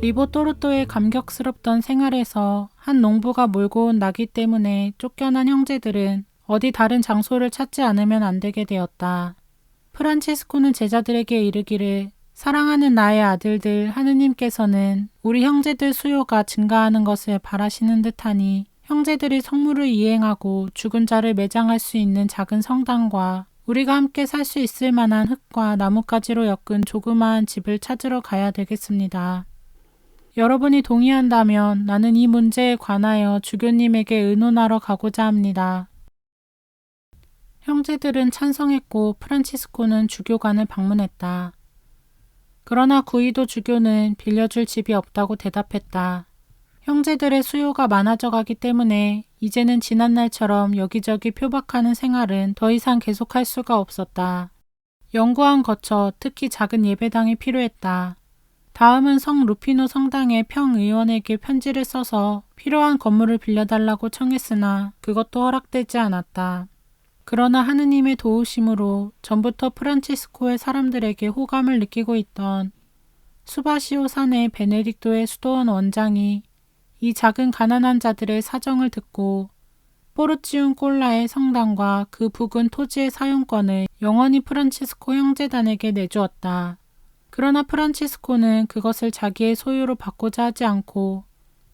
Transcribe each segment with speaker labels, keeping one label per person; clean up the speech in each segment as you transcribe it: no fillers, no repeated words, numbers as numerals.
Speaker 1: 리보토르토의 감격스럽던 생활에서 한 농부가 몰고 온 나귀 때문에 쫓겨난 형제들은 어디 다른 장소를 찾지 않으면 안 되게 되었다. 프란치스코는 제자들에게 이르기를 사랑하는 나의 아들들, 하느님께서는 우리 형제들 수요가 증가하는 것을 바라시는 듯하니 형제들이 성물을 이행하고 죽은 자를 매장할 수 있는 작은 성당과 우리가 함께 살 수 있을 만한 흙과 나뭇가지로 엮은 조그마한 집을 찾으러 가야 되겠습니다. 여러분이 동의한다면 나는 이 문제에 관하여 주교님에게 의논하러 가고자 합니다. 형제들은 찬성했고 프란치스코는 주교관을 방문했다. 그러나 구이도 주교는 빌려줄 집이 없다고 대답했다. 형제들의 수요가 많아져 가기 때문에 이제는 지난날처럼 여기저기 표박하는 생활은 더 이상 계속할 수가 없었다. 연구한 거처, 특히 작은 예배당이 필요했다. 다음은 성 루피노 성당의 평의원에게 편지를 써서 필요한 건물을 빌려달라고 청했으나 그것도 허락되지 않았다. 그러나 하느님의 도우심으로 전부터 프란치스코의 사람들에게 호감을 느끼고 있던 수바시오 산의 베네딕토의 수도원 원장이 이 작은 가난한 자들의 사정을 듣고 포르치움 꼴라의 성당과 그 부근 토지의 사용권을 영원히 프란치스코 형제단에게 내주었다. 그러나 프란치스코는 그것을 자기의 소유로 받고자 하지 않고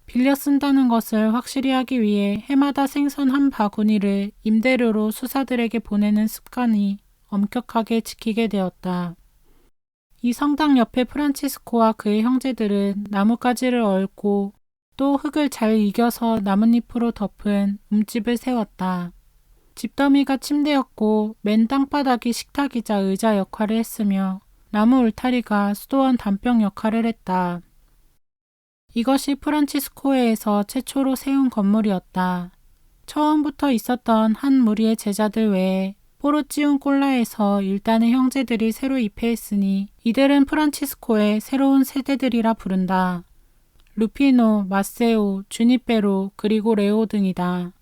Speaker 1: 빌려 쓴다는 것을 확실히 하기 위해 해마다 생선 한 바구니를 임대료로 수사들에게 보내는 습관이 엄격하게 지키게 되었다. 이 성당 옆에 프란치스코와 그의 형제들은 나뭇가지를 얽고 또 흙을 잘 이겨서 나뭇잎으로 덮은 움집을 세웠다. 집더미가 침대였고 맨 땅바닥이 식탁이자 의자 역할을 했으며 나무 울타리가 수도원 단병 역할을 했다. 이것이 프란치스코에서 최초로 세운 건물이었다. 처음부터 있었던 한 무리의 제자들 외에 포르치움 꼴라에서 일단의 형제들이 새로 입회했으니 이들은 프란치스코의 새로운 세대들이라 부른다. 루피노, 마세오, 주니페로, 그리고 레오 등이다.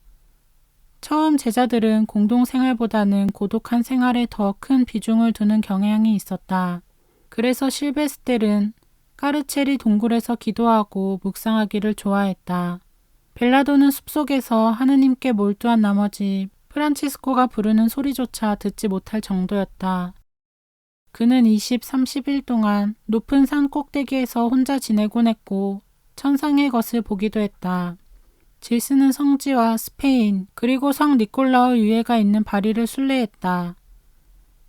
Speaker 1: 처음 제자들은 공동생활보다는 고독한 생활에 더 큰 비중을 두는 경향이 있었다. 그래서 실베스텔은 까르체리 동굴에서 기도하고 묵상하기를 좋아했다. 벨라도는 숲속에서 하느님께 몰두한 나머지 프란치스코가 부르는 소리조차 듣지 못할 정도였다. 그는 20, 30일 동안 높은 산 꼭대기에서 혼자 지내곤 했고 천상의 것을 보기도 했다. 질스는 성지와 스페인 그리고 성 니콜라오 유해가 있는 파리를 순례했다.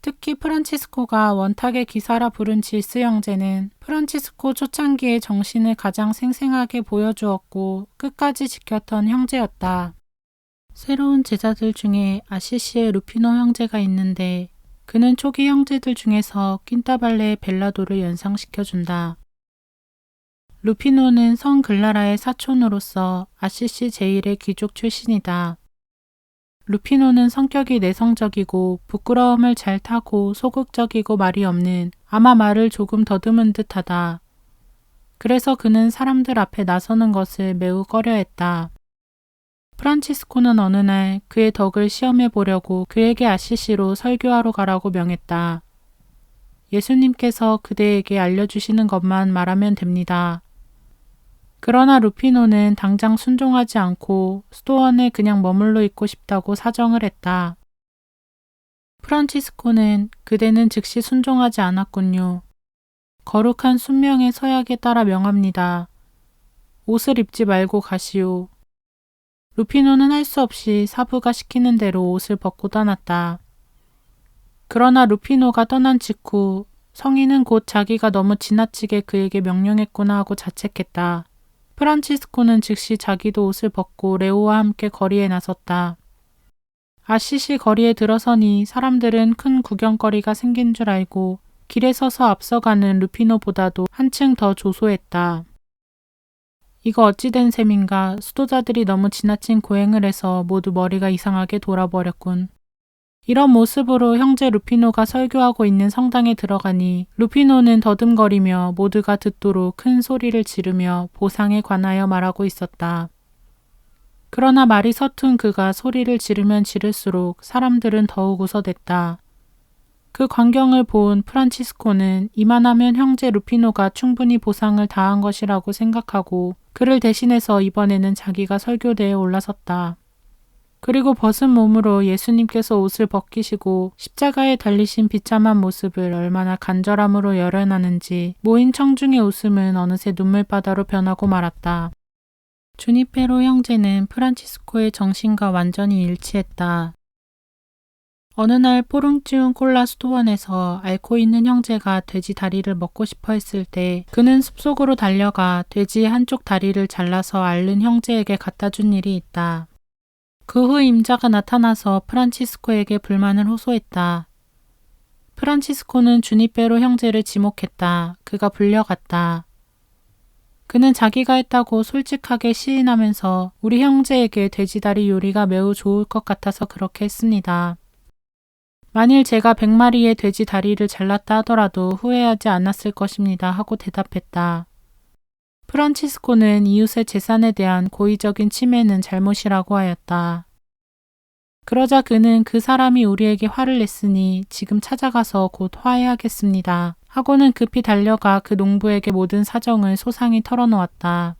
Speaker 1: 특히 프란치스코가 원탁의 기사라 부른 질스 형제는 프란치스코 초창기의 정신을 가장 생생하게 보여주었고 끝까지 지켰던 형제였다. 새로운 제자들 중에 아시시의 루피노 형제가 있는데 그는 초기 형제들 중에서 낀타발레의 벨라도를 연상시켜준다. 루피노는 성 글라라의 사촌으로서 아시시 제1의 귀족 출신이다. 루피노는 성격이 내성적이고 부끄러움을 잘 타고 소극적이고 말이 없는 아마 말을 조금 더듬은 듯하다. 그래서 그는 사람들 앞에 나서는 것을 매우 꺼려했다. 프란치스코는 어느 날 그의 덕을 시험해 보려고 그에게 아시시로 설교하러 가라고 명했다. 예수님께서 그대에게 알려주시는 것만 말하면 됩니다. 그러나 루피노는 당장 순종하지 않고 수도원에 그냥 머물러 있고 싶다고 사정을 했다. 프란치스코는 그대는 즉시 순종하지 않았군요. 거룩한 순명의 서약에 따라 명합니다. 옷을 입지 말고 가시오. 루피노는 할 수 없이 사부가 시키는 대로 옷을 벗고 떠났다. 그러나 루피노가 떠난 직후 성인은 곧 자기가 너무 지나치게 그에게 명령했구나 하고 자책했다. 프란치스코는 즉시 자기도 옷을 벗고 레오와 함께 거리에 나섰다. 아시시 거리에 들어서니 사람들은 큰 구경거리가 생긴 줄 알고 길에 서서 앞서가는 루피노보다도 한층 더 조소했다. 이거 어찌된 셈인가. 수도자들이 너무 지나친 고행을 해서 모두 머리가 이상하게 돌아버렸군. 이런 모습으로 형제 루피노가 설교하고 있는 성당에 들어가니 루피노는 더듬거리며 모두가 듣도록 큰 소리를 지르며 보상에 관하여 말하고 있었다. 그러나 말이 서툰 그가 소리를 지르면 지를수록 사람들은 더욱 웃어댔다. 그 광경을 본 프란치스코는 이만하면 형제 루피노가 충분히 보상을 다한 것이라고 생각하고 그를 대신해서 이번에는 자기가 설교대에 올라섰다. 그리고 벗은 몸으로 예수님께서 옷을 벗기시고 십자가에 달리신 비참한 모습을 얼마나 간절함으로 열연하는지 모인 청중의 웃음은 어느새 눈물바다로 변하고 말았다. 주니페로 형제는 프란치스코의 정신과 완전히 일치했다. 어느 날 뽀릉찌운 콜라 수도원에서 앓고 있는 형제가 돼지 다리를 먹고 싶어 했을 때 그는 숲속으로 달려가 돼지의 한쪽 다리를 잘라서 앓는 형제에게 갖다 준 일이 있다. 그 후 임자가 나타나서 프란치스코에게 불만을 호소했다. 프란치스코는 주니페로 형제를 지목했다. 그가 불려갔다. 그는 자기가 했다고 솔직하게 시인하면서 우리 형제에게 돼지다리 요리가 매우 좋을 것 같아서 그렇게 했습니다. 만일 제가 100마리의 돼지 다리를 잘랐다 하더라도 후회하지 않았을 것입니다 하고 대답했다. 프란치스코는 이웃의 재산에 대한 고의적인 침해는 잘못이라고 하였다. 그러자 그는 그 사람이 우리에게 화를 냈으니 지금 찾아가서 곧 화해하겠습니다 하고는 급히 달려가 그 농부에게 모든 사정을 소상히 털어놓았다.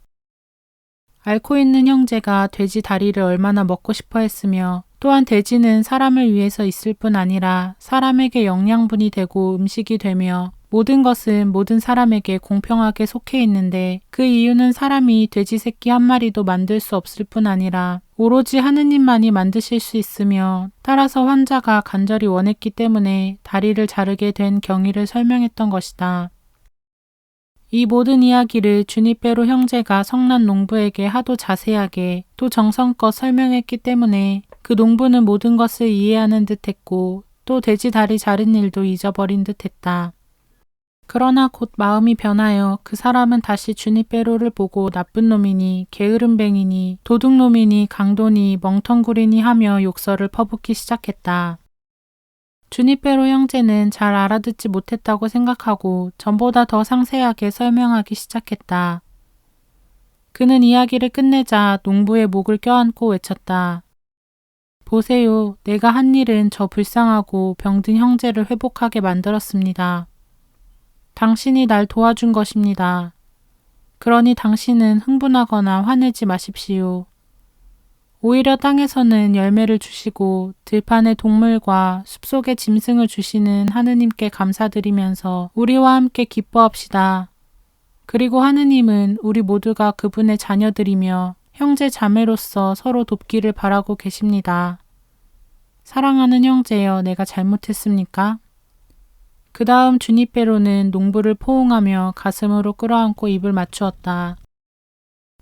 Speaker 1: 앓고 있는 형제가 돼지 다리를 얼마나 먹고 싶어 했으며 또한 돼지는 사람을 위해서 있을 뿐 아니라 사람에게 영양분이 되고 음식이 되며 모든 것은 모든 사람에게 공평하게 속해 있는데 그 이유는 사람이 돼지 새끼 한 마리도 만들 수 없을 뿐 아니라 오로지 하느님만이 만드실 수 있으며 따라서 환자가 간절히 원했기 때문에 다리를 자르게 된 경위를 설명했던 것이다. 이 모든 이야기를 주니페로 형제가 성난 농부에게 하도 자세하게 또 정성껏 설명했기 때문에 그 농부는 모든 것을 이해하는 듯했고 또 돼지 다리 자른 일도 잊어버린 듯했다. 그러나 곧 마음이 변하여 그 사람은 다시 주니페로를 보고 나쁜 놈이니 게으름뱅이니 도둑놈이니 강도니 멍텅구리니 하며 욕설을 퍼붓기 시작했다. 주니페로 형제는 잘 알아듣지 못했다고 생각하고 전보다 더 상세하게 설명하기 시작했다. 그는 이야기를 끝내자 농부의 목을 껴안고 외쳤다. 보세요. 내가 한 일은 저 불쌍하고 병든 형제를 회복하게 만들었습니다. 당신이 날 도와준 것입니다. 그러니 당신은 흥분하거나 화내지 마십시오. 오히려 땅에서는 열매를 주시고 들판의 동물과 숲속의 짐승을 주시는 하느님께 감사드리면서 우리와 함께 기뻐합시다. 그리고 하느님은 우리 모두가 그분의 자녀들이며 형제 자매로서 서로 돕기를 바라고 계십니다. 사랑하는 형제여, 내가 잘못했습니까? 그 다음 주니페로는 농부를 포옹하며 가슴으로 끌어안고 입을 맞추었다.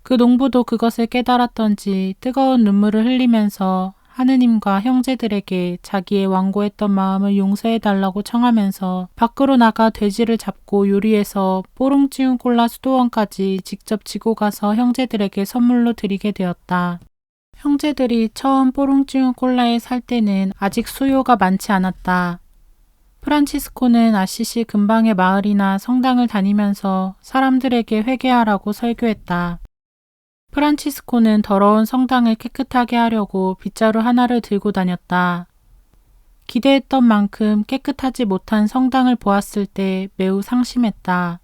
Speaker 1: 그 농부도 그것을 깨달았던지 뜨거운 눈물을 흘리면서 하느님과 형제들에게 자기의 완고했던 마음을 용서해달라고 청하면서 밖으로 나가 돼지를 잡고 요리해서 뽀롱찌운 콜라 수도원까지 직접 지고 가서 형제들에게 선물로 드리게 되었다. 형제들이 처음 뽀롱찌운 콜라에 살 때는 아직 수요가 많지 않았다. 프란치스코는 아시시 근방의 마을이나 성당을 다니면서 사람들에게 회개하라고 설교했다. 프란치스코는 더러운 성당을 깨끗하게 하려고 빗자루 하나를 들고 다녔다. 기대했던 만큼 깨끗하지 못한 성당을 보았을 때 매우 상심했다.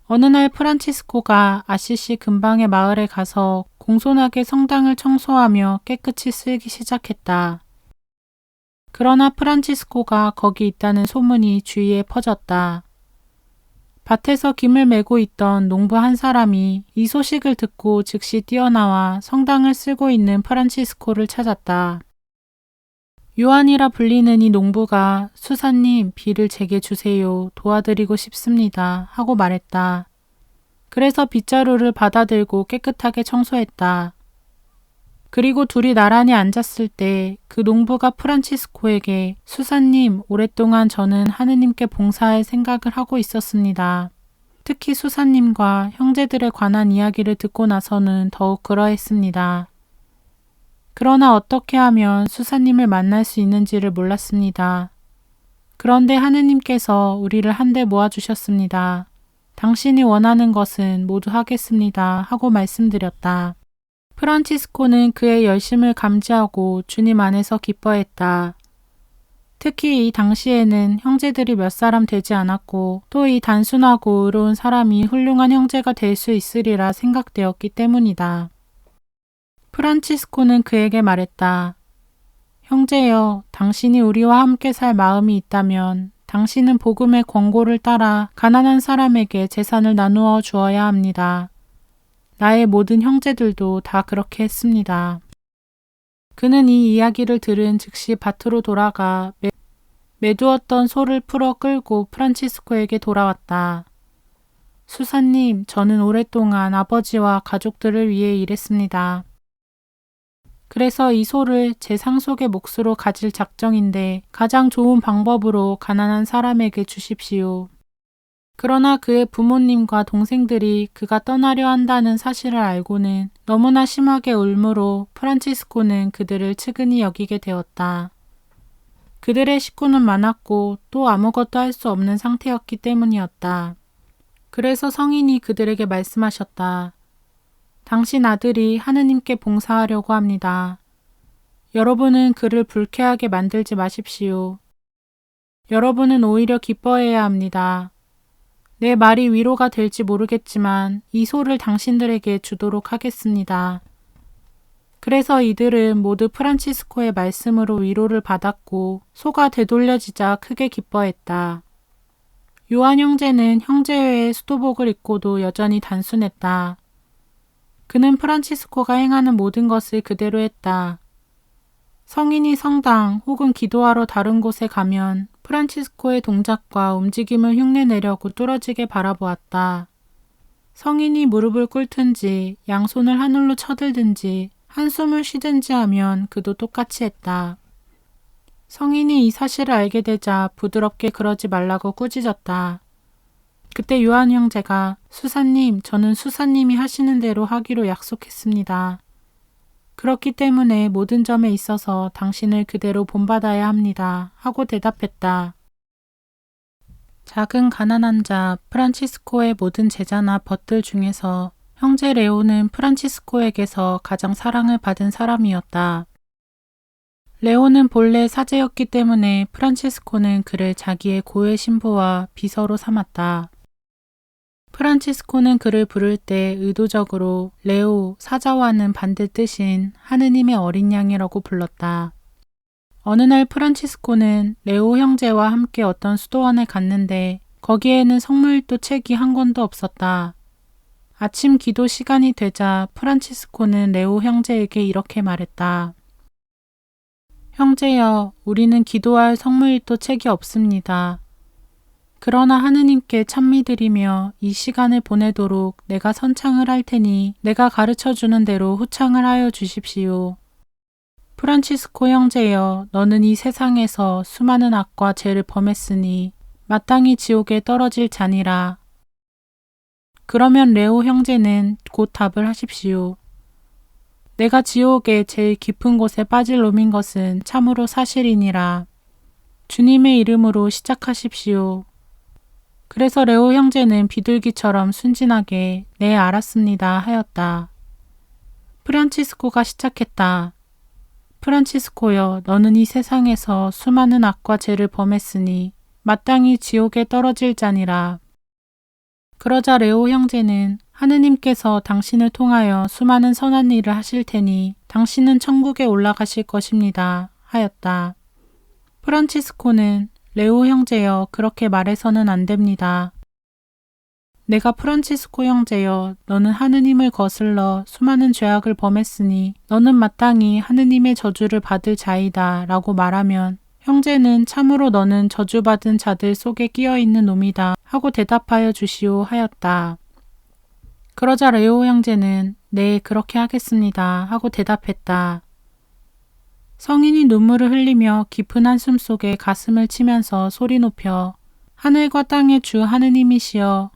Speaker 1: 어느 날 프란치스코가 아시시 근방의 마을에 가서 공손하게 성당을 청소하며 깨끗이 쓸기 시작했다. 그러나 프란치스코가 거기 있다는 소문이 주위에 퍼졌다. 밭에서 김을 메고 있던 농부 한 사람이 이 소식을 듣고 즉시 뛰어나와 성당을 쓸고 있는 프란치스코를 찾았다. 요한이라 불리는 이 농부가 수사님, 비를 제게 주세요. 도와드리고 싶습니다. 하고 말했다. 그래서 빗자루를 받아들고 깨끗하게 청소했다. 그리고 둘이 나란히 앉았을 때 그 농부가 프란치스코에게 수사님, 오랫동안 저는 하느님께 봉사할 생각을 하고 있었습니다. 특히 수사님과 형제들에 관한 이야기를 듣고 나서는 더욱 그러했습니다. 그러나 어떻게 하면 수사님을 만날 수 있는지를 몰랐습니다. 그런데 하느님께서 우리를 한데 모아주셨습니다. 당신이 원하는 것은 모두 하겠습니다. 하고 말씀드렸다. 프란치스코는 그의 열심을 감지하고 주님 안에서 기뻐했다. 특히 이 당시에는 형제들이 몇 사람 되지 않았고 또 이 단순하고 의로운 사람이 훌륭한 형제가 될 수 있으리라 생각되었기 때문이다. 프란치스코는 그에게 말했다. 형제여, 당신이 우리와 함께 살 마음이 있다면 당신은 복음의 권고를 따라 가난한 사람에게 재산을 나누어 주어야 합니다. 나의 모든 형제들도 다 그렇게 했습니다. 그는 이 이야기를 들은 즉시 밭으로 돌아가 매두었던 소를 풀어 끌고 프란치스코에게 돌아왔다. 수사님, 저는 오랫동안 아버지와 가족들을 위해 일했습니다. 그래서 이 소를 제 상속의 몫으로 가질 작정인데 가장 좋은 방법으로 가난한 사람에게 주십시오. 그러나 그의 부모님과 동생들이 그가 떠나려 한다는 사실을 알고는 너무나 심하게 울므로 프란치스코는 그들을 측은히 여기게 되었다. 그들의 식구는 많았고 또 아무것도 할 수 없는 상태였기 때문이었다. 그래서 성인이 그들에게 말씀하셨다. 당신 아들이 하느님께 봉사하려고 합니다. 여러분은 그를 불쾌하게 만들지 마십시오. 여러분은 오히려 기뻐해야 합니다. 내 말이 위로가 될지 모르겠지만 이 소를 당신들에게 주도록 하겠습니다. 그래서 이들은 모두 프란치스코의 말씀으로 위로를 받았고 소가 되돌려지자 크게 기뻐했다. 요한 형제는 형제회의 수도복을 입고도 여전히 단순했다. 그는 프란치스코가 행하는 모든 것을 그대로 했다. 성인이 성당 혹은 기도하러 다른 곳에 가면 프란치스코의 동작과 움직임을 흉내내려고 뚫어지게 바라보았다. 성인이 무릎을 꿇든지 양손을 하늘로 쳐들든지 한숨을 쉬든지 하면 그도 똑같이 했다. 성인이 이 사실을 알게 되자 부드럽게 그러지 말라고 꾸짖었다. 그때 요한 형제가 수사님, 저는 수사님이 하시는 대로 하기로 약속했습니다. 그렇기 때문에 모든 점에 있어서 당신을 그대로 본받아야 합니다. 하고 대답했다. 작은 가난한 자 프란치스코의 모든 제자나 벗들 중에서 형제 레오는 프란치스코에게서 가장 사랑을 받은 사람이었다. 레오는 본래 사제였기 때문에 프란치스코는 그를 자기의 고해 신부와 비서로 삼았다. 프란치스코는 그를 부를 때 의도적으로 레오, 사자와는 반대 뜻인 하느님의 어린 양이라고 불렀다. 어느 날 프란치스코는 레오 형제와 함께 어떤 수도원에 갔는데 거기에는 성물일도 책이 한 권도 없었다. 아침 기도 시간이 되자 프란치스코는 레오 형제에게 이렇게 말했다. 형제여, 우리는 기도할 성물일도 책이 없습니다. 그러나 하느님께 찬미드리며 이 시간을 보내도록 내가 선창을 할 테니 내가 가르쳐주는 대로 후창을 하여 주십시오. 프란치스코 형제여, 너는 이 세상에서 수많은 악과 죄를 범했으니 마땅히 지옥에 떨어질 자니라. 그러면 레오 형제는 곧 답을 하십시오. 내가 지옥의 제일 깊은 곳에 빠질 놈인 것은 참으로 사실이니라. 주님의 이름으로 시작하십시오. 그래서 레오 형제는 비둘기처럼 순진하게 네, 알았습니다 하였다. 프란치스코가 시작했다. 프란치스코여, 너는 이 세상에서 수많은 악과 죄를 범했으니 마땅히 지옥에 떨어질 자니라. 그러자 레오 형제는 하느님께서 당신을 통하여 수많은 선한 일을 하실 테니 당신은 천국에 올라가실 것입니다 하였다. 프란치스코는 레오 형제여, 그렇게 말해서는 안 됩니다. 내가 프란치스코 형제여, 너는 하느님을 거슬러 수많은 죄악을 범했으니 너는 마땅히 하느님의 저주를 받을 자이다 라고 말하면 형제는 참으로 너는 저주받은 자들 속에 끼어있는 놈이다 하고 대답하여 주시오 하였다. 그러자 레오 형제는 네, 그렇게 하겠습니다 하고 대답했다. 성인이 눈물을 흘리며 깊은 한숨 속에 가슴을 치면서 소리 높여 하늘과 땅의 주 하느님이시여,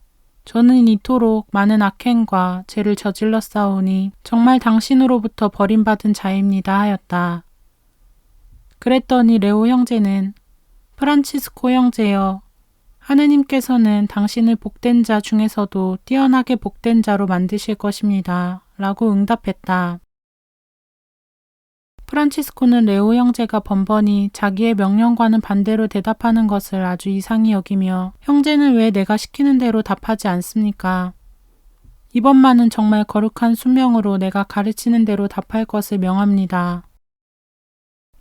Speaker 1: 저는 이토록 많은 악행과 죄를 저질렀사오니 정말 당신으로부터 버림받은 자입니다 하였다. 그랬더니 레오 형제는 프란치스코 형제여, 하느님께서는 당신을 복된 자 중에서도 뛰어나게 복된 자로 만드실 것입니다 라고 응답했다. 프란치스코는 레오 형제가 번번이 자기의 명령과는 반대로 대답하는 것을 아주 이상히 여기며 형제는 왜 내가 시키는 대로 답하지 않습니까? 이번만은 정말 거룩한 순명으로 내가 가르치는 대로 답할 것을 명합니다.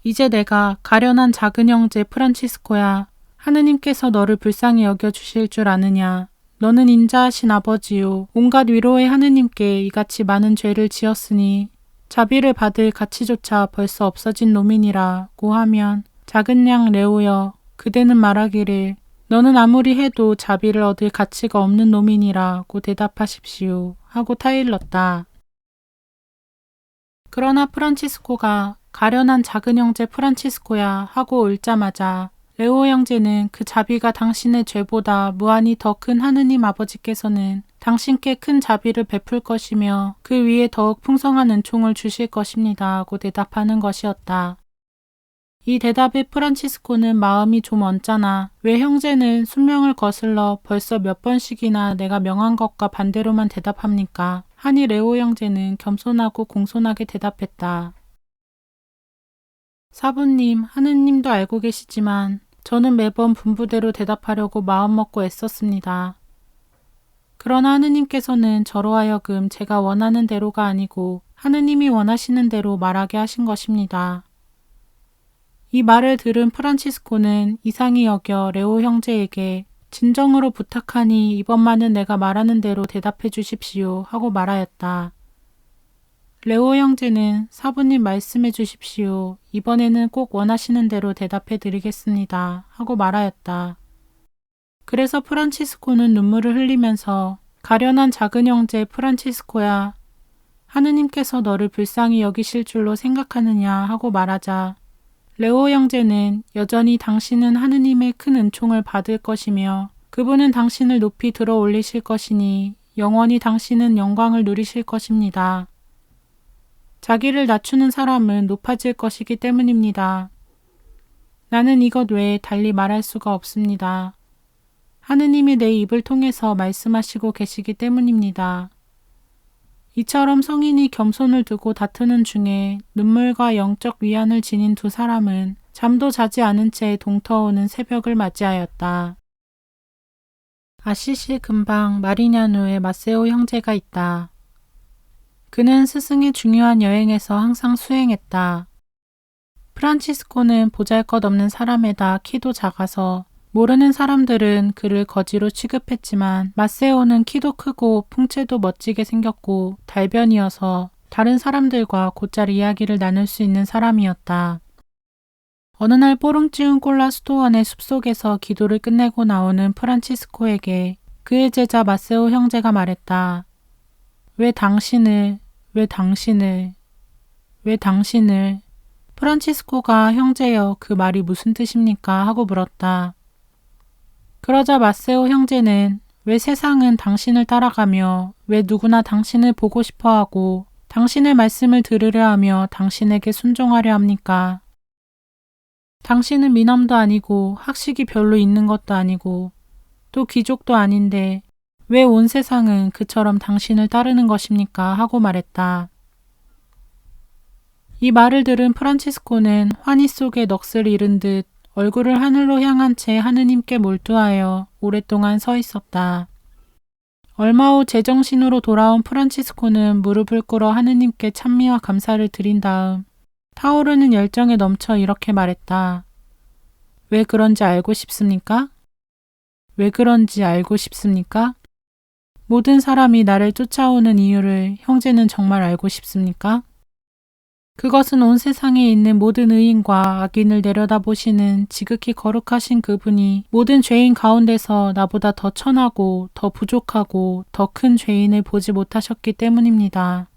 Speaker 1: 이제 내가 가련한 작은 형제 프란치스코야, 하느님께서 너를 불쌍히 여겨주실 줄 아느냐? 너는 인자하신 아버지요, 온갖 위로의 하느님께 이같이 많은 죄를 지었으니 자비를 받을 가치조차 벌써 없어진 놈이니라고 하면 작은 양 레오여, 그대는 말하기를 너는 아무리 해도 자비를 얻을 가치가 없는 놈이니라고 대답하십시오 하고 타일렀다. 그러나 프란치스코가 가련한 작은 형제 프란치스코야 하고 읊자마자 레오 형제는 그 자비가 당신의 죄보다 무한히 더 큰 하느님 아버지께서는 당신께 큰 자비를 베풀 것이며 그 위에 더욱 풍성한 은총을 주실 것입니다 하고 대답하는 것이었다. 이 대답에 프란치스코는 마음이 좀 언짢아 왜 형제는 순명을 거슬러 벌써 몇 번씩이나 내가 명한 것과 반대로만 대답합니까? 하니 레오 형제는 겸손하고 공손하게 대답했다. 사부님, 하느님도 알고 계시지만 저는 매번 분부대로 대답하려고 마음먹고 애썼습니다. 그러나 하느님께서는 저로 하여금 제가 원하는 대로가 아니고 하느님이 원하시는 대로 말하게 하신 것입니다. 이 말을 들은 프란치스코는 이상히 여겨 레오 형제에게 진정으로 부탁하니 이번만은 내가 말하는 대로 대답해 주십시오 하고 말하였다. 레오 형제는 사부님 말씀해 주십시오. 이번에는 꼭 원하시는 대로 대답해 드리겠습니다 하고 말하였다. 그래서 프란치스코는 눈물을 흘리면서 가련한 작은 형제 프란치스코야, 하느님께서 너를 불쌍히 여기실 줄로 생각하느냐 하고 말하자 레오 형제는 여전히 당신은 하느님의 큰 은총을 받을 것이며 그분은 당신을 높이 들어 올리실 것이니 영원히 당신은 영광을 누리실 것입니다. 자기를 낮추는 사람은 높아질 것이기 때문입니다. 나는 이것 외에 달리 말할 수가 없습니다. 하느님이 내 입을 통해서 말씀하시고 계시기 때문입니다. 이처럼 성인이 겸손을 두고 다투는 중에 눈물과 영적 위안을 지닌 두 사람은 잠도 자지 않은 채 동터오는 새벽을 맞이하였다. 아시시 근방 마리냐누에 마세오 형제가 있다. 그는 스승의 중요한 여행에서 항상 수행했다. 프란치스코는 보잘것없는 사람에다 키도 작아서 모르는 사람들은 그를 거지로 취급했지만 마세오는 키도 크고 풍채도 멋지게 생겼고 달변이어서 다른 사람들과 곧잘 이야기를 나눌 수 있는 사람이었다. 어느 날 뽀릉찌운 꼴라 수도원의 숲속에서 기도를 끝내고 나오는 프란치스코에게 그의 제자 마세오 형제가 말했다. 왜 당신을 프란치스코가 형제여 그 말이 무슨 뜻입니까? 하고 물었다. 그러자 마세오 형제는 왜 세상은 당신을 따라가며 왜 누구나 당신을 보고 싶어하고 당신의 말씀을 들으려 하며 당신에게 순종하려 합니까? 당신은 미남도 아니고 학식이 별로 있는 것도 아니고 또 귀족도 아닌데 왜 온 세상은 그처럼 당신을 따르는 것입니까? 하고 말했다. 이 말을 들은 프란치스코는 환희 속에 넋을 잃은 듯 얼굴을 하늘로 향한 채 하느님께 몰두하여 오랫동안 서 있었다. 얼마 후 제정신으로 돌아온 프란치스코는 무릎을 꿇어 하느님께 찬미와 감사를 드린 다음 타오르는 열정에 넘쳐 이렇게 말했다. 왜 그런지 알고 싶습니까? 왜 그런지 알고 싶습니까? 모든 사람이 나를 쫓아오는 이유를 형제는 정말 알고 싶습니까? 그것은 온 세상에 있는 모든 의인과 악인을 내려다보시는 지극히 거룩하신 그분이 모든 죄인 가운데서 나보다 더 천하고 더 부족하고 더 큰 죄인을 보지 못하셨기 때문입니다.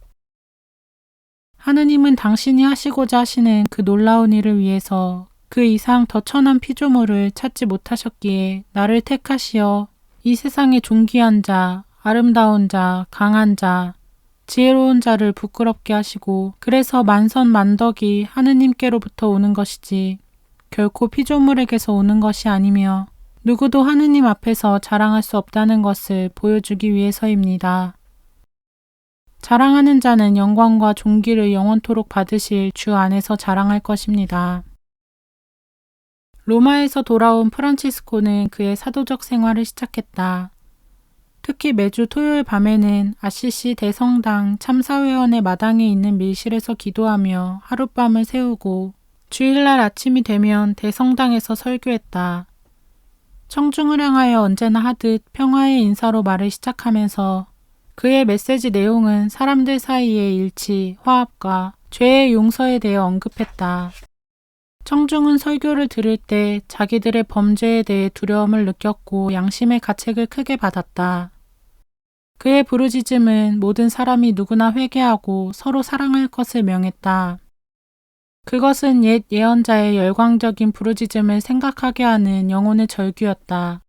Speaker 1: 하느님은 당신이 하시고자 하시는 그 놀라운 일을 위해서 그 이상 더 천한 피조물을 찾지 못하셨기에 나를 택하시어 이 세상의 존귀한 자, 아름다운 자, 강한 자, 지혜로운 자를 부끄럽게 하시고 그래서 만선만덕이 하느님께로부터 오는 것이지 결코 피조물에게서 오는 것이 아니며 누구도 하느님 앞에서 자랑할 수 없다는 것을 보여주기 위해서입니다. 자랑하는 자는 영광과 존귀를 영원토록 받으실 주 안에서 자랑할 것입니다. 로마에서 돌아온 프란치스코는 그의 사도적 생활을 시작했다. 특히 매주 토요일 밤에는 아시시 대성당 참사회원의 마당에 있는 밀실에서 기도하며 하룻밤을 새우고 주일날 아침이 되면 대성당에서 설교했다. 청중을 향하여 언제나 하듯 평화의 인사로 말을 시작하면서 그의 메시지 내용은 사람들 사이의 일치, 화합과 죄의 용서에 대해 언급했다. 청중은 설교를 들을 때 자기들의 범죄에 대해 두려움을 느꼈고 양심의 가책을 크게 받았다. 그의 부르짖음은 모든 사람이 누구나 회개하고 서로 사랑할 것을 명했다. 그것은 옛 예언자의 열광적인 부르짖음을 생각하게 하는 영혼의 절규였다.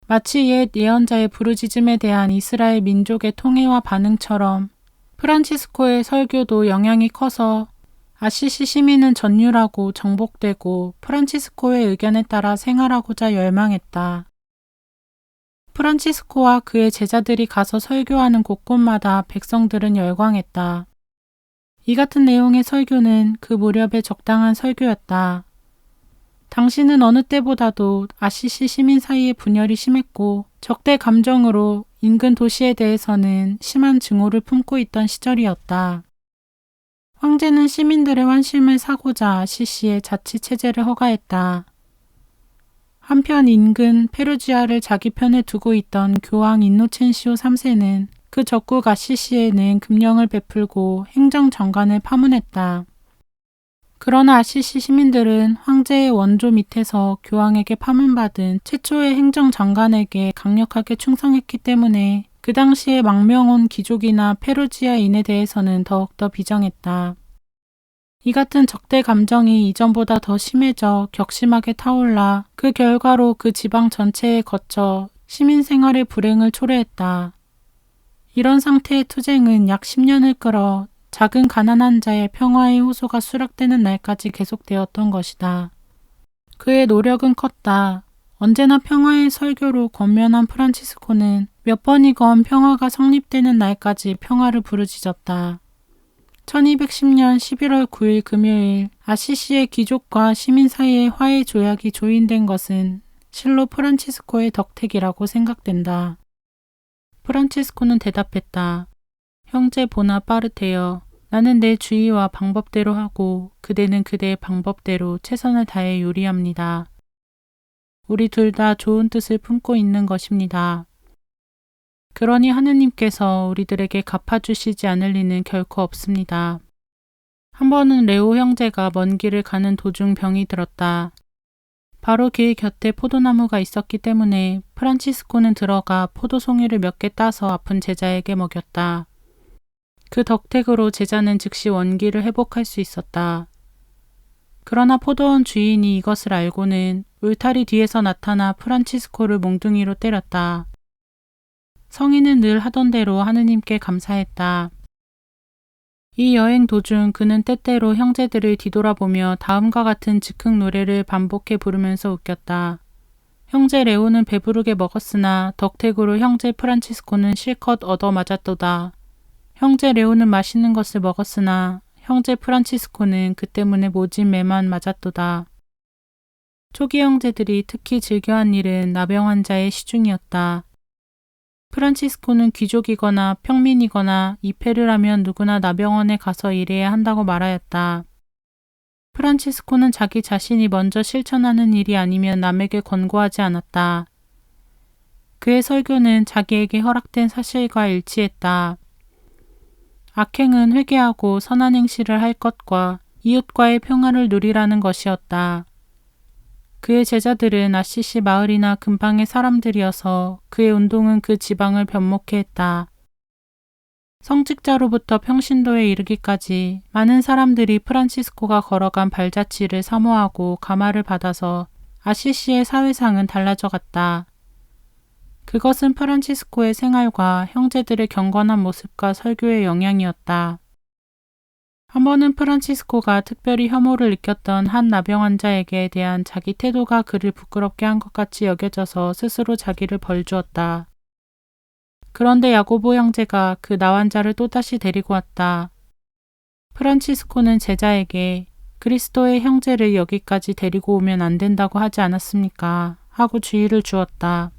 Speaker 1: 마치 옛 예언자의 부르짖음에 대한 이스라엘 민족의 통해와 반응처럼 프란치스코의 설교도 영향이 커서 아시시 시민은 전율하고 정복되고 프란치스코의 의견에 따라 생활하고자 열망했다. 프란치스코와 그의 제자들이 가서 설교하는 곳곳마다 백성들은 열광했다. 이 같은 내용의 설교는 그 무렵에 적당한 설교였다. 당시는 어느 때보다도 아시시 시민 사이의 분열이 심했고 적대 감정으로 인근 도시에 대해서는 심한 증오를 품고 있던 시절이었다. 황제는 시민들의 환심을 사고자 아시시의 자치체제를 허가했다. 한편 인근 페루지아를 자기 편에 두고 있던 교황 인노첸시오 3세는 그 적국 아시시에는 금령을 베풀고 행정정관을 파문했다. 그러나 아시시 시민들은 황제의 원조 밑에서 교황에게 파문받은 최초의 행정장관에게 강력하게 충성했기 때문에 그 당시의 망명온 귀족이나 페루지아인에 대해서는 더욱더 비정했다. 이 같은 적대 감정이 이전보다 더 심해져 격심하게 타올라 그 결과로 그 지방 전체에 거쳐 시민 생활의 불행을 초래했다. 이런 상태의 투쟁은 약 10년을 끌어 작은 가난한 자의 평화의 호소가 수락되는 날까지 계속되었던 것이다. 그의 노력은 컸다. 언제나 평화의 설교로 권면한 프란치스코는 몇 번이건 평화가 성립되는 날까지 평화를 부르짖었다. 1210년 11월 9일 금요일 아시시의 귀족과 시민 사이의 화해 조약이 조인된 것은 실로 프란치스코의 덕택이라고 생각된다. 프란치스코는 대답했다. 형제 보나파르테여, 나는 내 주의와 방법대로 하고 그대는 그대의 방법대로 최선을 다해 요리합니다. 우리 둘 다 좋은 뜻을 품고 있는 것입니다. 그러니 하느님께서 우리들에게 갚아주시지 않을 리는 결코 없습니다. 한 번은 레오 형제가 먼 길을 가는 도중 병이 들었다. 바로 길 곁에 포도나무가 있었기 때문에 프란치스코는 들어가 포도송이를 몇 개 따서 아픈 제자에게 먹였다. 그 덕택으로 제자는 즉시 원기를 회복할 수 있었다. 그러나 포도원 주인이 이것을 알고는 울타리 뒤에서 나타나 프란치스코를 몽둥이로 때렸다. 성인은 늘 하던 대로 하느님께 감사했다. 이 여행 도중 그는 때때로 형제들을 뒤돌아보며 다음과 같은 즉흥 노래를 반복해 부르면서 웃겼다. 형제 레오는 배부르게 먹었으나 덕택으로 형제 프란치스코는 실컷 얻어맞았도다. 형제 레오는 맛있는 것을 먹었으나 형제 프란치스코는 그 때문에 모진 매만 맞았도다. 초기 형제들이 특히 즐겨한 일은 나병 환자의 시중이었다. 프란치스코는 귀족이거나 평민이거나 입회를 하면 누구나 나병원에 가서 일해야 한다고 말하였다. 프란치스코는 자기 자신이 먼저 실천하는 일이 아니면 남에게 권고하지 않았다. 그의 설교는 자기에게 허락된 사실과 일치했다. 악행은 회개하고 선한 행실을 할 것과 이웃과의 평화를 누리라는 것이었다. 그의 제자들은 아시시 마을이나 근방의 사람들이어서 그의 운동은 그 지방을 변목해 했다. 성직자로부터 평신도에 이르기까지 많은 사람들이 프란치스코가 걸어간 발자취를 사모하고 감화를 받아서 아시시의 사회상은 달라져 갔다. 그것은 프란치스코의 생활과 형제들의 경건한 모습과 설교의 영향이었다. 한 번은 프란치스코가 특별히 혐오를 느꼈던 한 나병 환자에게 대한 자기 태도가 그를 부끄럽게 한 것 같이 여겨져서 스스로 자기를 벌주었다. 그런데 야고보 형제가 그 나환자를 또다시 데리고 왔다. 프란치스코는 제자에게 그리스도의 형제를 여기까지 데리고 오면 안 된다고 하지 않았습니까? 하고 주의를 주었다.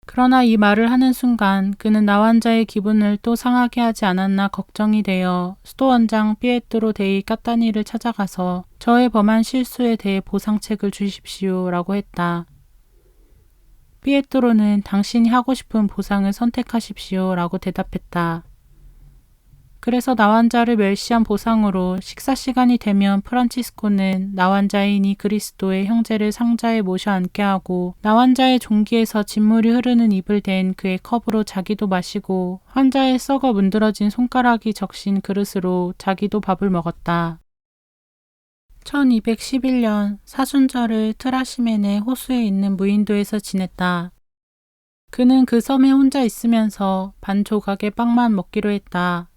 Speaker 1: 그러나 이 말을 하는 순간 그는 나환자의 기분을 또 상하게 하지 않았나 걱정이 되어 수도원장 피에트로 데이 까타니를 찾아가서 저의 범한 실수에 대해 보상책을 주십시오 라고 했다. 피에트로는 당신이 하고 싶은 보상을 선택하십시오 라고 대답했다. 그래서 나환자를 멸시한 보상으로 식사 시간이 되면 프란치스코는 나환자이니 그리스도의 형제를 상자에 모셔 앉게 하고 나환자의 종기에서 진물이 흐르는 입을 댄 그의 컵으로 자기도 마시고 환자의 썩어 문드러진 손가락이 적신 그릇으로 자기도 밥을 먹었다. 1211년 사순절을 트라시멘의 호수에 있는 무인도에서 지냈다. 그는 그 섬에 혼자 있으면서 반 조각의 빵만 먹기로 했다.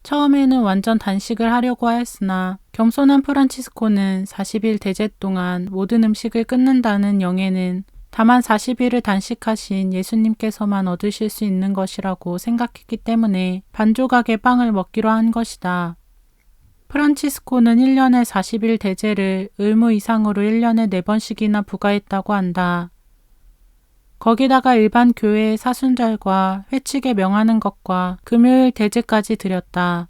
Speaker 1: 처음에는 완전 단식을 하려고 하였으나 겸손한 프란치스코는 40일 대제 동안 모든 음식을 끊는다는 영예는 다만 40일을 단식하신 예수님께서만 얻으실 수 있는 것이라고 생각했기 때문에 반조각의 빵을 먹기로 한 것이다. 프란치스코는 1년에 40일 대제를 의무 이상으로 1년에 4번씩이나 부과했다고 한다. 거기다가 일반 교회의 사순절과 회칙에 명하는 것과 금요일 대제까지 드렸다.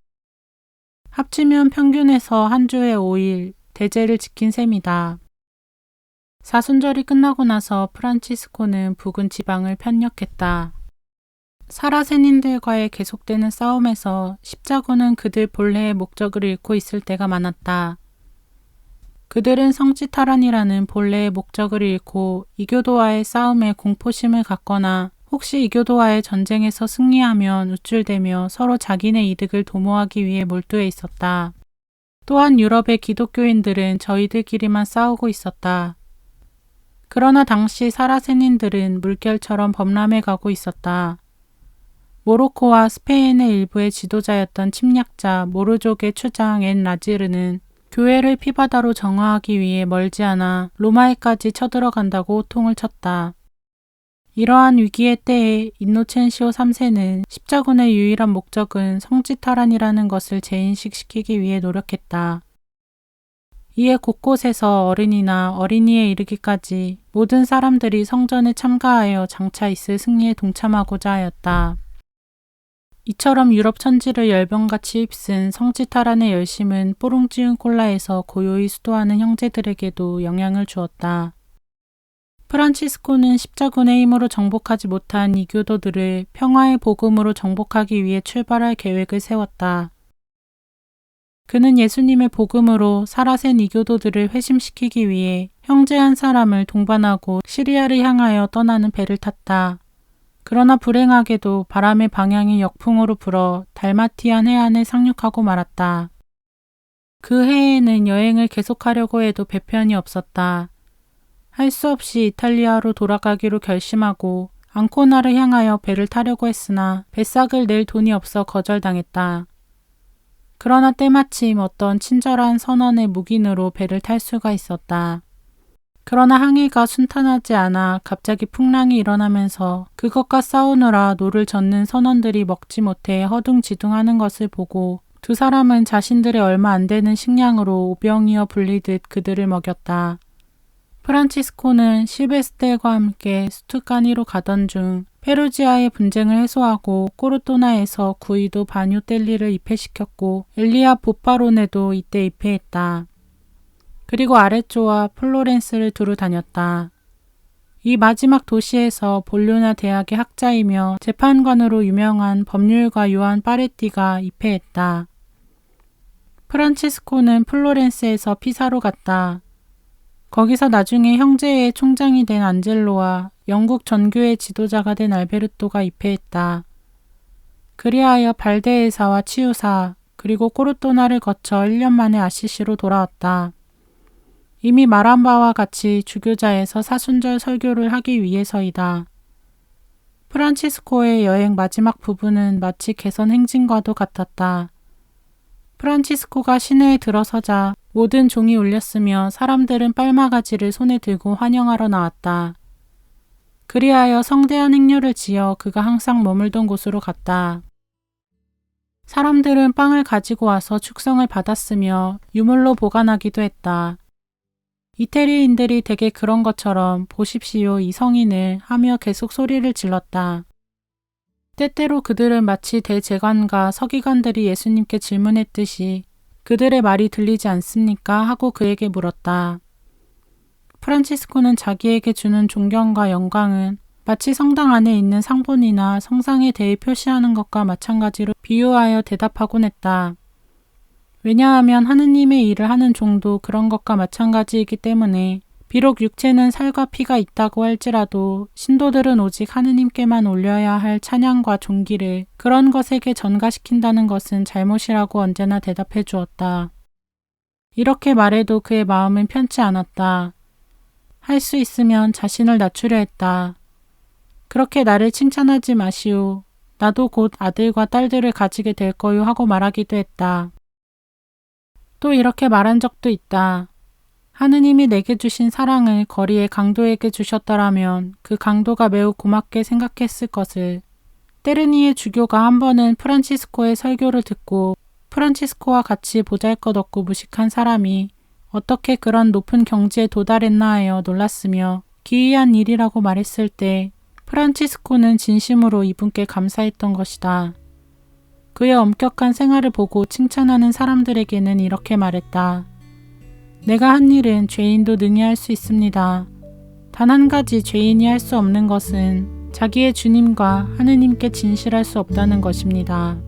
Speaker 1: 합치면 평균에서 한 주에 5일 대제를 지킨 셈이다. 사순절이 끝나고 나서 프란치스코는 부근 지방을 편력했다. 사라센인들과의 계속되는 싸움에서 십자군은 그들 본래의 목적을 잃고 있을 때가 많았다. 그들은 성지탈환이라는 본래의 목적을 잃고 이교도와의 싸움에 공포심을 갖거나 혹시 이교도와의 전쟁에서 승리하면 우쭐대며 서로 자기네 이득을 도모하기 위해 몰두해 있었다. 또한 유럽의 기독교인들은 저희들끼리만 싸우고 있었다. 그러나 당시 사라센인들은 물결처럼 범람해 가고 있었다. 모로코와 스페인의 일부의 지도자였던 침략자 모르족의 추장 엔 라지르는 교회를 피바다로 정화하기 위해 멀지 않아 로마에까지 쳐들어간다고 호통을 쳤다. 이러한 위기의 때에 인노첸시오 3세는 십자군의 유일한 목적은 성지탈환이라는 것을 재인식시키기 위해 노력했다. 이에 곳곳에서 어른이나 어린이에 이르기까지 모든 사람들이 성전에 참가하여 장차 있을 승리에 동참하고자 하였다. 이처럼 유럽 천지를 열병같이 휩쓴 성지탈환의 열심은 뽀롱지은 콜라에서 고요히 수도하는 형제들에게도 영향을 주었다. 프란치스코는 십자군의 힘으로 정복하지 못한 이교도들을 평화의 복음으로 정복하기 위해 출발할 계획을 세웠다. 그는 예수님의 복음으로 사라센 이교도들을 회심시키기 위해 형제 한 사람을 동반하고 시리아를 향하여 떠나는 배를 탔다. 그러나 불행하게도 바람의 방향이 역풍으로 불어 달마티안 해안에 상륙하고 말았다. 그 해에는 여행을 계속하려고 해도 배편이 없었다. 할 수 없이 이탈리아로 돌아가기로 결심하고 앙코나를 향하여 배를 타려고 했으나 배삭을 낼 돈이 없어 거절당했다. 그러나 때마침 어떤 친절한 선원의 묵인으로 배를 탈 수가 있었다. 그러나 항해가 순탄하지 않아 갑자기 풍랑이 일어나면서 그것과 싸우느라 노를 젓는 선원들이 먹지 못해 허둥지둥하는 것을 보고 두 사람은 자신들의 얼마 안 되는 식량으로 오병이어 불리듯 그들을 먹였다. 프란치스코는 실베스텔과 함께 스투카니로 가던 중 페루지아의 분쟁을 해소하고 코르토나에서 구이도 바뇨텔리를 입회시켰고 엘리아 보파로네도 이때 입회했다. 그리고 아레초와 플로렌스를 두루 다녔다. 이 마지막 도시에서 볼로냐 대학의 학자이며 재판관으로 유명한 법률가 요한 파레티가 입회했다. 프란치스코는 플로렌스에서 피사로 갔다. 거기서 나중에 형제의 총장이 된 안젤로와 영국 전교의 지도자가 된 알베르토가 입회했다. 그리하여 발데에사와 치유사 그리고 코르토나를 거쳐 1년 만에 아시시로 돌아왔다. 이미 말한 바와 같이 주교자에서 사순절 설교를 하기 위해서이다. 프란치스코의 여행 마지막 부분은 마치 개선 행진과도 같았다. 프란치스코가 시내에 들어서자 모든 종이 울렸으며 사람들은 빨마가지를 손에 들고 환영하러 나왔다. 그리하여 성대한 행렬을 지어 그가 항상 머물던 곳으로 갔다. 사람들은 빵을 가지고 와서 축성을 받았으며 유물로 보관하기도 했다. 이태리인들이 대개 그런 것처럼 보십시오 이 성인을 하며 계속 소리를 질렀다. 때때로 그들은 마치 대제관과 서기관들이 예수님께 질문했듯이 그들의 말이 들리지 않습니까? 하고 그에게 물었다. 프란치스코는 자기에게 주는 존경과 영광은 마치 성당 안에 있는 상본이나 성상에 대해 표시하는 것과 마찬가지로 비유하여 대답하곤 했다. 왜냐하면 하느님의 일을 하는 종도 그런 것과 마찬가지이기 때문에 비록 육체는 살과 피가 있다고 할지라도 신도들은 오직 하느님께만 올려야 할 찬양과 존귀를 그런 것에게 전가시킨다는 것은 잘못이라고 언제나 대답해 주었다. 이렇게 말해도 그의 마음은 편치 않았다. 할 수 있으면 자신을 낮추려 했다. 그렇게 나를 칭찬하지 마시오. 나도 곧 아들과 딸들을 가지게 될 거요 하고 말하기도 했다. 또 이렇게 말한 적도 있다. 하느님이 내게 주신 사랑을 거리의 강도에게 주셨더라면 그 강도가 매우 고맙게 생각했을 것을. 때르니의 주교가 한 번은 프란치스코의 설교를 듣고 프란치스코와 같이 보잘것없고 무식한 사람이 어떻게 그런 높은 경지에 도달했나 하여 놀랐으며 기이한 일이라고 말했을 때 프란치스코는 진심으로 이분께 감사했던 것이다. 그의 엄격한 생활을 보고 칭찬하는 사람들에게는 이렇게 말했다. 내가 한 일은 죄인도 능히 할 수 있습니다. 단 한 가지 죄인이 할 수 없는 것은 자기의 주님과 하느님께 진실할 수 없다는 것입니다.